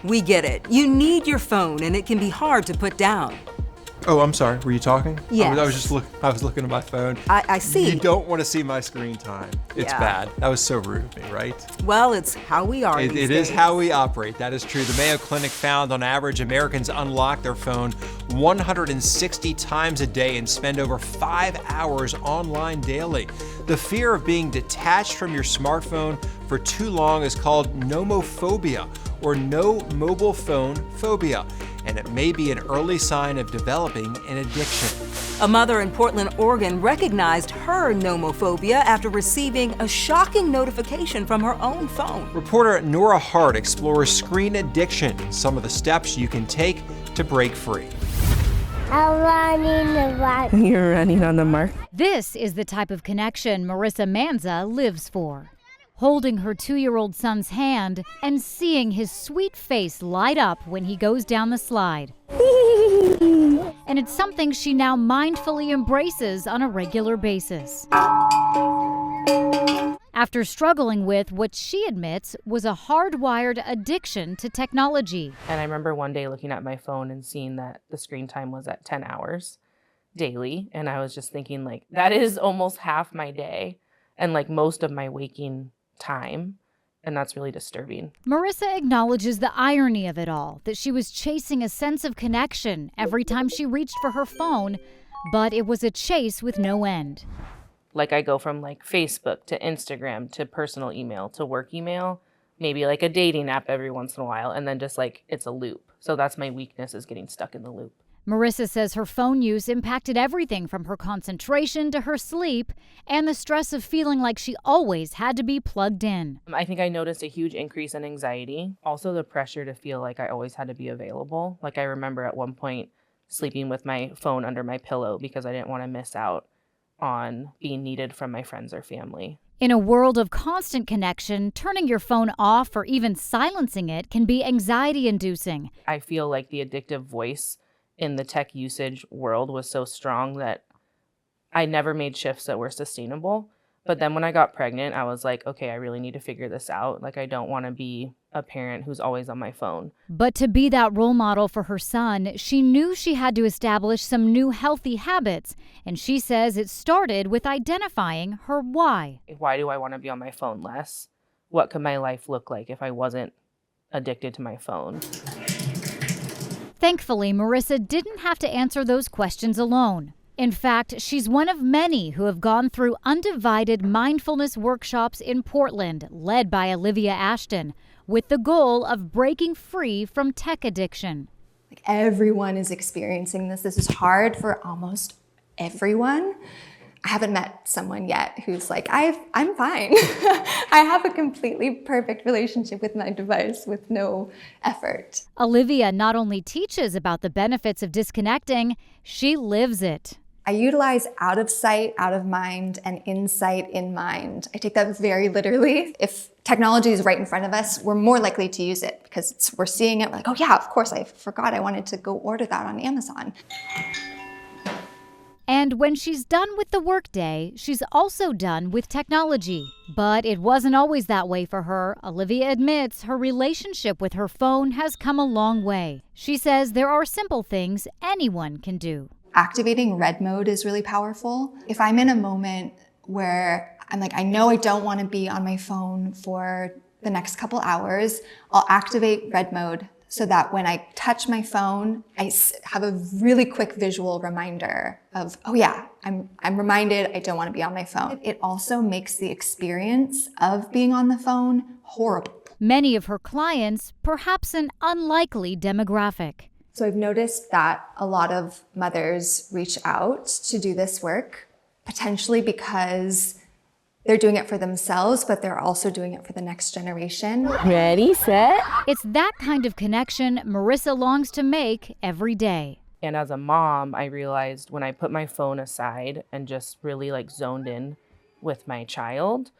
We get it. You need your phone, and it can be hard to put down. Oh, I'm sorry. Were you talking? Yes. I was looking at my phone. I see. You don't want to see my screen time. It's Yeah. bad. That was so rude of me, right? Well, it's how we are these It is days. how we operate. That is true. The Mayo Clinic found on average Americans unlock their phone 160 times a day and spend over 5 hours online daily. The fear of being detached from your smartphone for too long is called nomophobia, or no mobile phone phobia, and it may be an early sign of developing an addiction. A mother in Portland, Oregon recognized her nomophobia after receiving a shocking notification from her own phone. Reporter Nora Hart explores screen addiction and some of the steps you can take to break free. I'm running the rock. You're running on the mark. This is the type of connection Marissa Manza lives for. Holding her 2-year-old son's hand and seeing his sweet face light up when he goes down the slide. And it's something she now mindfully embraces on a regular basis. After struggling with what she admits was a hardwired addiction to technology. And I remember one day looking at my phone and seeing that the screen time was at 10 hours daily. And I was just thinking, like, that is almost half my day and like most of my waking time. And that's really disturbing. Marissa acknowledges the irony of it all, that she was chasing a sense of connection every time she reached for her phone, but it was a chase with no end. Like I go from like Facebook to Instagram to personal email to work email, maybe like a dating app every once in a while, and then just like it's a loop. So that's my weakness, is getting stuck in the loop. Marissa says her phone use impacted everything from her concentration to her sleep and the stress of feeling like she always had to be plugged in. I think I noticed a huge increase in anxiety. Also the pressure to feel like I always had to be available. Like I remember at one point sleeping with my phone under my pillow because I didn't want to miss out on being needed from my friends or family. In a world of constant connection, turning your phone off or even silencing it can be anxiety-inducing. I feel like the addictive voice in the tech usage world was so strong that I never made shifts that were sustainable. But then when I got pregnant, I was like, okay, I really need to figure this out. Like, I don't want to be a parent who's always on my phone. But to be that role model for her son, she knew she had to establish some new healthy habits. And she says it started with identifying her why. Why do I want to be on my phone less? What could my life look like if I wasn't addicted to my phone? Thankfully, Marissa didn't have to answer those questions alone. In fact, she's one of many who have gone through undivided mindfulness workshops in Portland, led by Olivia Ashton, with the goal of breaking free from tech addiction. Like, everyone is experiencing this. This is hard for almost everyone. I haven't met someone yet who's like, I'm fine. I have a completely perfect relationship with my device with no effort. Olivia not only teaches about the benefits of disconnecting, she lives it. I utilize out of sight, out of mind, and insight in mind. I take that very literally. If technology is right in front of us, we're more likely to use it because we're seeing it. We're like, oh yeah, of course, I forgot I wanted to go order that on Amazon. And when she's done with the workday, she's also done with technology. But it wasn't always that way for her. Olivia admits her relationship with her phone has come a long way. She says there are simple things anyone can do. Activating red mode is really powerful. If I'm in a moment where I'm like, I know I don't want to be on my phone for the next couple hours, I'll activate red mode so that when I touch my phone, I have a really quick visual reminder of, oh yeah, I'm reminded I don't want to be on my phone. It also makes the experience of being on the phone horrible. Many of her clients, perhaps an unlikely demographic. So I've noticed that a lot of mothers reach out to do this work, potentially because they're doing it for themselves, but they're also doing it for the next generation. Ready, set. It's that kind of connection Marissa longs to make every day. And as a mom, I realized when I put my phone aside and just really like zoned in with my child,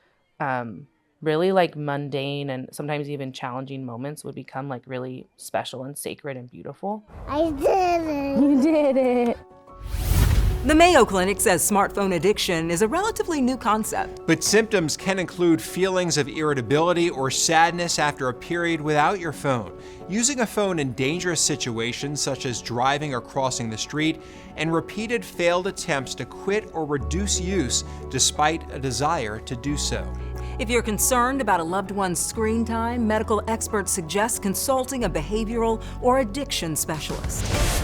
really like mundane and sometimes even challenging moments would become like really special and sacred and beautiful. I did it. You did it. The Mayo Clinic says smartphone addiction is a relatively new concept. But symptoms can include feelings of irritability or sadness after a period without your phone, using a phone in dangerous situations such as driving or crossing the street, and repeated failed attempts to quit or reduce use despite a desire to do so. If you're concerned about a loved one's screen time, medical experts suggest consulting a behavioral or addiction specialist.